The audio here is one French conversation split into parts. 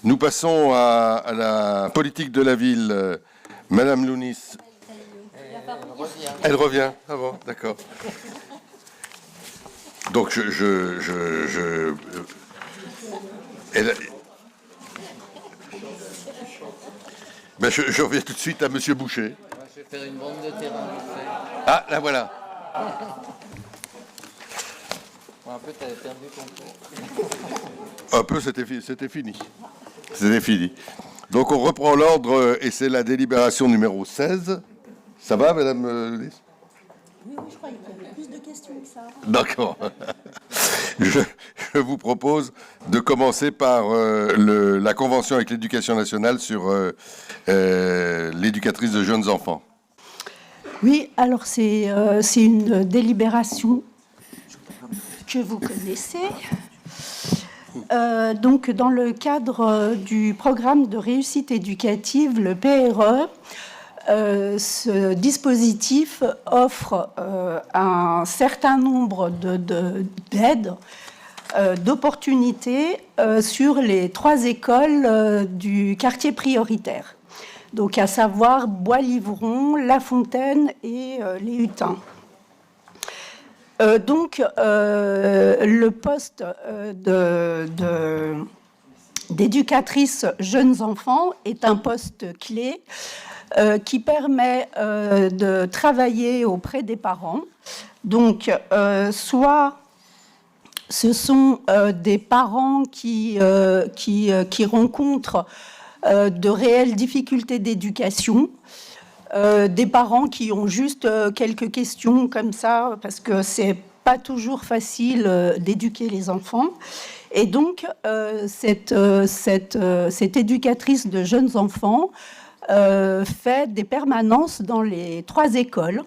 Nous passons à la politique de la ville. Madame Lounis. Elle revient. Ah bon, d'accord. Donc je reviens tout de suite à Monsieur Boucher. Je vais faire une bande de terrain. Ah, là voilà. Un peu, tu avais perdu ton tour. Un peu, c'était fini. C'était fini. Donc on reprend l'ordre et c'est la délibération numéro 16. Ça va, Madame Lys ? Oui, je croyais qu'il y avait plus de questions que ça. D'accord. Je vous propose de commencer par la convention avec l'Éducation nationale sur l'éducatrice de jeunes enfants. Oui, alors c'est une délibération que vous connaissez. Donc, dans le cadre du programme de réussite éducative, le PRE, ce dispositif offre un certain nombre d'aides, d'opportunités sur les 3 écoles du quartier prioritaire. Donc, à savoir Bois-Livron, La Fontaine et les Hutins. Donc, le poste d'éducatrice jeunes enfants est un poste clé qui permet de travailler auprès des parents. Donc, soit ce sont des parents qui rencontrent de réelles difficultés d'éducation, des parents qui ont juste quelques questions comme ça, parce que c'est pas toujours facile d'éduquer les enfants. Et donc, cette éducatrice de jeunes enfants fait des permanences dans les 3 écoles.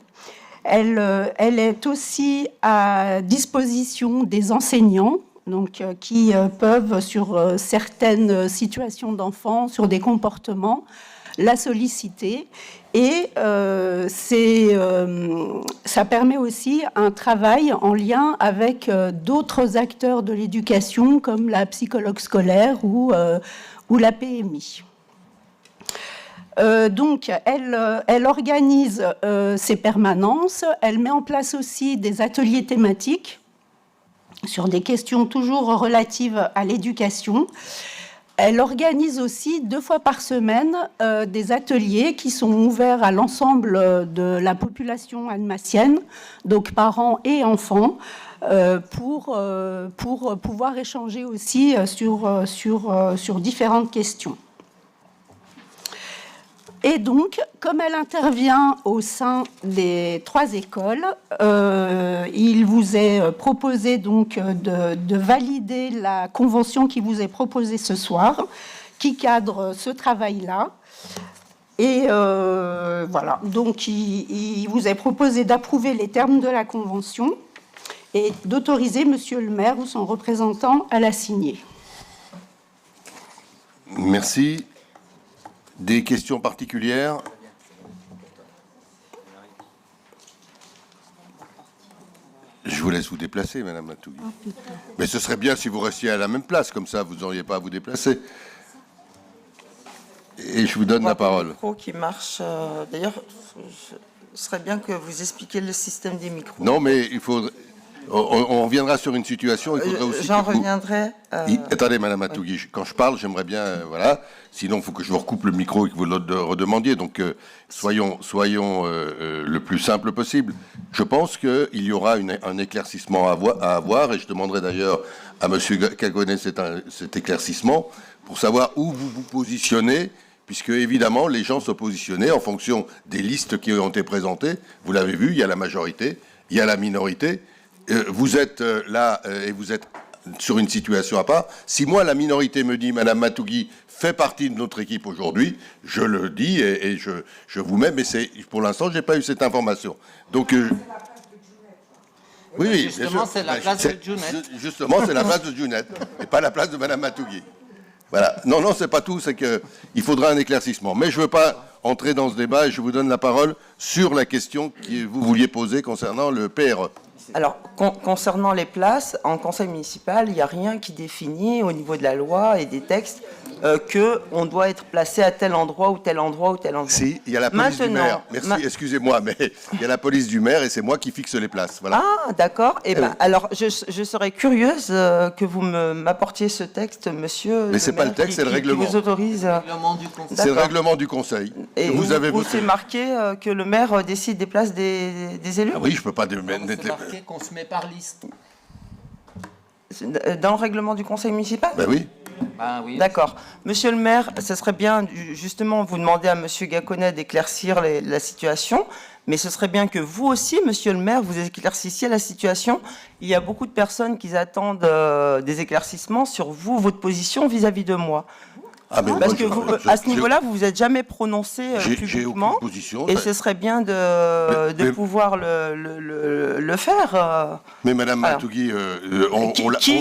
Elle est aussi à disposition des enseignants, donc, qui peuvent, sur certaines situations d'enfants, sur des comportements, la solliciter. Et ça permet aussi un travail en lien avec d'autres acteurs de l'éducation, comme la psychologue scolaire ou la PMI. Donc, elle organise ces permanences. Elle met en place aussi des ateliers thématiques sur des questions toujours relatives à l'éducation. Elle organise aussi 2 fois par semaine des ateliers qui sont ouverts à l'ensemble de la population annemassienne, donc parents et enfants, pour pouvoir échanger aussi sur différentes questions. Et donc, comme elle intervient au sein des 3 écoles, il vous est proposé donc de valider la convention qui vous est proposée ce soir, qui cadre ce travail-là. Et voilà, donc il vous est proposé d'approuver les termes de la convention et d'autoriser Monsieur le maire ou son représentant à la signer. Merci. Des questions particulières ? Je vous laisse vous déplacer, Madame Matougui. Mais ce serait bien si vous restiez à la même place, comme ça vous n'auriez pas à vous déplacer. Et je vous donne la parole. Le micro qui marche. D'ailleurs, ce serait bien que vous expliquiez le système des micros. Non, mais il faut. On reviendra sur une situation. Il faudrait aussi. J'en reviendrai. Attendez, Madame Matougui, quand je parle, j'aimerais bien, voilà. Sinon, il faut que je vous recoupe le micro et que vous le redemandiez. Donc, soyons le plus simple possible. Je pense qu'il y aura un éclaircissement à avoir, et je demanderai d'ailleurs à Monsieur Cagonnet cet éclaircissement pour savoir où vous vous positionnez, puisque évidemment, les gens sont positionnés en fonction des listes qui ont été présentées. Vous l'avez vu, il y a la majorité, il y a la minorité. Vous êtes là et vous êtes sur une situation à part. Si moi, la minorité me dit, Madame Matougui fait partie de notre équipe aujourd'hui, je le dis et je vous mets, mais pour l'instant, je n'ai pas eu cette information. Donc, oui, justement, c'est la place de Djounette. Justement, c'est la place de Djounette et pas la place de Madame Matougui. Voilà. Non, c'est pas tout, c'est qu'il faudra un éclaircissement. Mais je ne veux pas entrer dans ce débat et je vous donne la parole sur la question que vous vouliez poser concernant le PRE. Alors, concernant les places, en conseil municipal, il n'y a rien qui définit au niveau de la loi et des textes qu'on doit être placé à tel endroit ou tel endroit ou tel endroit. Si, il y a la police du maire. Merci, excusez-moi, mais il y a la police du maire et c'est moi qui fixe les places. Voilà. Ah, d'accord. Eh ben, oui. alors, je serais curieuse que vous m'apportiez ce texte, monsieur. Mais c'est pas le texte, c'est le règlement. Qui vous autorise. C'est le règlement du conseil. Et vous avez où voté. c'est marqué que le maire décide des places des élus. Ah oui, je peux pas. C'est marqué qu'on se met par liste. Dans le règlement du conseil municipal. Ben oui. Ben oui. D'accord. Monsieur le maire, ce serait bien, justement, vous demandez à monsieur Gaconnet d'éclaircir la situation, mais ce serait bien que vous aussi, monsieur le maire, vous éclaircissiez la situation. Il y a beaucoup de personnes qui attendent des éclaircissements sur vous, votre position vis-à-vis de moi. Ah, mais Parce moi, que vous, à ce niveau-là, vous vous êtes jamais prononcé j'ai publiquement, aucune position. et ce serait bien de pouvoir le faire. Mais Madame Alors, Matouguy,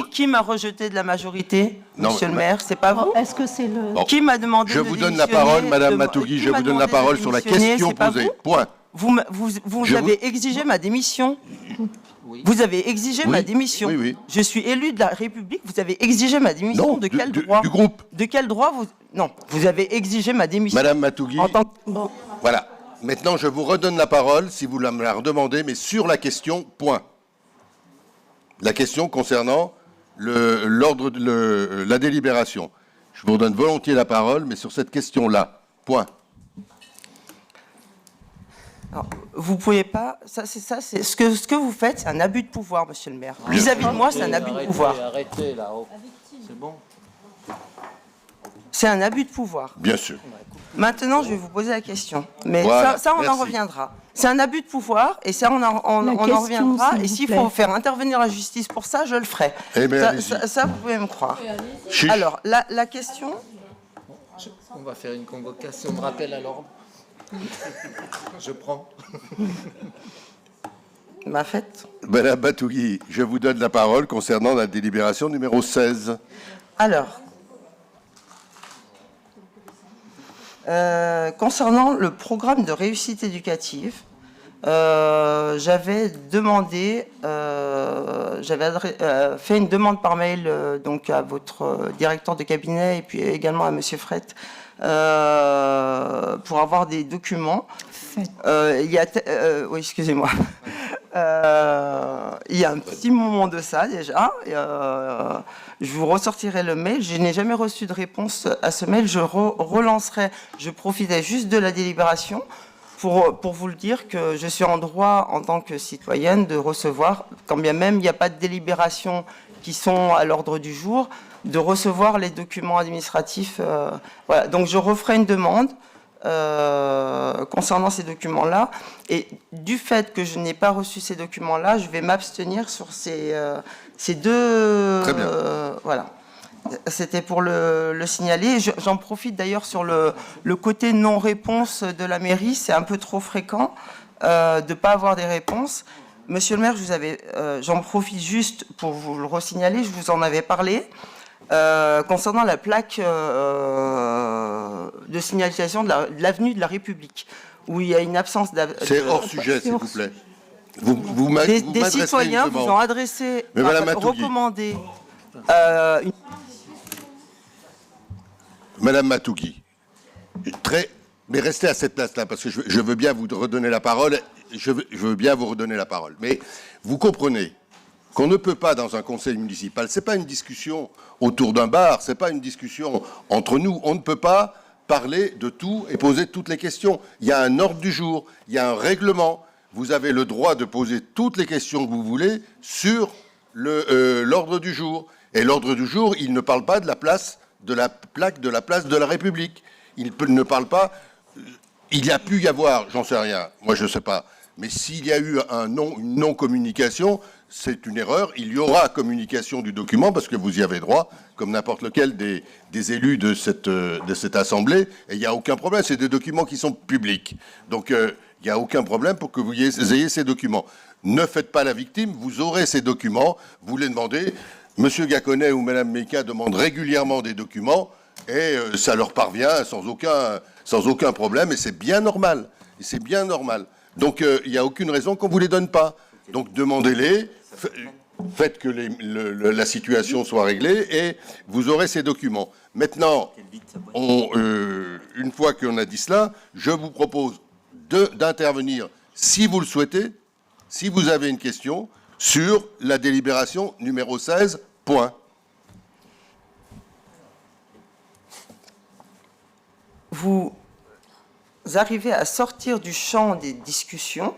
qui m'a rejeté de la majorité, Non, monsieur le mais- maire? C'est pas vous? Est-ce que c'est le... Bon. Qui m'a demandé je de vous donne la démissionner parole, Madame de- Matouguy, qui je m'a vous donne la demandé de parole sur la démissionner, question c'est pas posée. vous Point. Vous Je avez exigé ma démission. Oui. Vous avez exigé Oui, ma démission. oui, oui. Je suis élu de la République. Vous avez exigé ma démission. Non, de quel du droit? groupe. De quel droit vous... Non, vous avez exigé ma démission. Madame Matouguy, En tant que... Bon, voilà. Maintenant, je vous redonne la parole si vous me la redemandez, mais sur la question, point. La question concernant la délibération. Je vous redonne volontiers la parole, mais sur cette question-là, point. Alors, vous pouvez pas... c'est ce que vous faites, c'est un abus de pouvoir, monsieur le maire. Vis-à-vis de moi, c'est un abus de pouvoir. Arrêtez, là. Oh. C'est bon. C'est un abus de pouvoir. Bien sûr. Maintenant, je vais vous poser la question. Mais Voilà, ça, on en merci. reviendra. C'est un abus de pouvoir et ça, on en question, reviendra. s'il Et vous s'il plaît. faut faire intervenir la justice pour ça, je le ferai. Eh bien, allez-y. Ça, vous pouvez me croire. Chiche. Alors, la question... On va faire une convocation de rappel à l'ordre. Je prends. Ma fête. Madame Matouguy, je vous donne la parole concernant la délibération numéro 16. Alors, concernant le programme de réussite éducative, j'avais demandé, fait une demande par mail donc à votre directeur de cabinet et puis également à Monsieur Frette pour avoir des documents. Oui, excusez-moi. Il y a un petit moment de ça déjà. Je vous ressortirai le mail. Je n'ai jamais reçu de réponse à ce mail. Je relancerai. Je profitais juste de la délibération pour vous le dire que je suis en droit en tant que citoyenne de recevoir, quand bien même il n'y a pas de délibération qui sont à l'ordre du jour, de recevoir les documents administratifs. Voilà. Donc je referai une demande concernant ces documents-là. Et du fait que je n'ai pas reçu ces documents-là, je vais m'abstenir sur ces deux... Très bien. Voilà. C'était pour le signaler. J'en profite d'ailleurs sur le côté non-réponse de la mairie. C'est un peu trop fréquent de ne pas avoir des réponses. Monsieur le maire, j'en profite juste pour vous le resignaler. Je vous en avais parlé. Concernant la plaque de signalisation de l'avenue de la République, où il y a une absence C'est hors sujet, s'il vous plaît. des citoyens vous ont adressé, Mais Madame Matouguy. recommandé Madame Matouguy, mais restez à cette place-là, parce que je veux bien vous redonner la parole. Je veux bien vous redonner la parole. Mais vous comprenez qu'on ne peut pas, dans un conseil municipal, c'est pas une discussion autour d'un bar, c'est pas une discussion entre nous. On ne peut pas parler de tout et poser toutes les questions. Il y a un ordre du jour, il y a un règlement. Vous avez le droit de poser toutes les questions que vous voulez sur l'ordre du jour. Et l'ordre du jour, il ne parle pas de la place, de la plaque de la place de la République. Il ne parle pas... Il y a pu y avoir, j'en sais rien, moi je ne sais pas, mais s'il y a eu une non-communication, c'est une erreur. Il y aura communication du document parce que vous y avez droit, comme n'importe lequel des élus de cette assemblée, et il n'y a aucun problème. C'est des documents qui sont publics. Donc il n'y a aucun problème pour que vous ayez ces documents. Ne faites pas la victime, vous aurez ces documents, vous les demandez. Monsieur Gaconnet ou Madame Meika demandent régulièrement des documents et ça leur parvient sans aucun problème et c'est bien normal. Donc il n'y a aucune raison qu'on ne vous les donne pas. Donc demandez-les, faites que la situation soit réglée et vous aurez ces documents. Maintenant, une fois qu'on a dit cela, je vous propose d'intervenir, si vous le souhaitez, si vous avez une question, sur la délibération numéro 16, point. Vous arrivez à sortir du champ des discussions.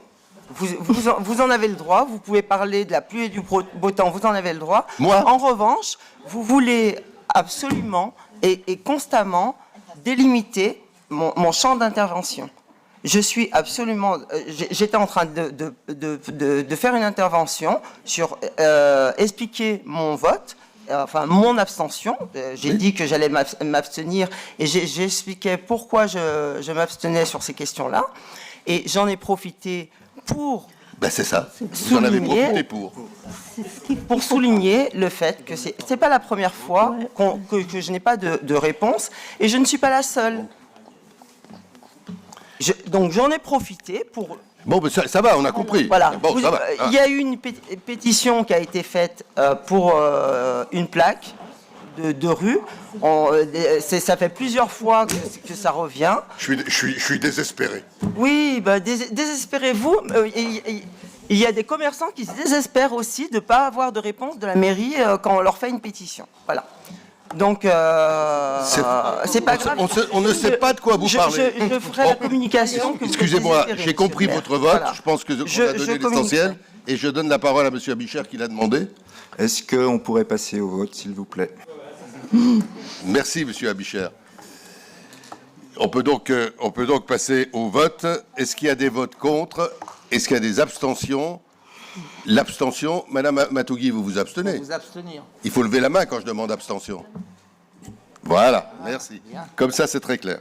Vous en avez le droit, vous pouvez parler de la pluie et du beau temps, vous en avez le droit. Moi ? En revanche, vous voulez absolument et constamment délimiter mon champ d'intervention. Je suis absolument... J'étais en train de faire une intervention sur expliquer mon vote, enfin mon abstention. J'ai dit que j'allais m'abstenir et j'expliquais pourquoi je m'abstenais sur ces questions-là. Et j'en ai profité pour... Ben c'est ça, vous en avez profité pour souligner le fait que c'est pas la première fois que je n'ai pas de réponse et je ne suis pas la seule. Donc j'en ai profité pour... Bon, ben ça va, on a compris. Voilà. Bon, ça va. Il y a eu une pétition qui a été faite pour une plaque de rue. Ça fait plusieurs fois que ça revient. Je suis désespéré. Oui, bah, désespérez-vous. Il y a des commerçants qui se désespèrent aussi de ne pas avoir de réponse de la mairie quand on leur fait une pétition. Voilà. Donc, c'est pas grave. On ne sait pas de quoi vous parlez. Je ferai la communication. Excusez-moi, j'ai compris votre vote. Voilà. Je pense qu'on a donné l'essentiel. Et je donne la parole à M. Abichère qui l'a demandé. Est-ce qu'on pourrait passer au vote, s'il vous plaît? Merci, M. Abichère. On peut donc passer au vote. Est-ce qu'il y a des votes contre? Est-ce qu'il y a des abstentions? L'abstention, Madame Matougui, vous vous abstenez? Vous abstenir. Il faut lever la main quand je demande abstention. Voilà, merci. Comme ça, c'est très clair.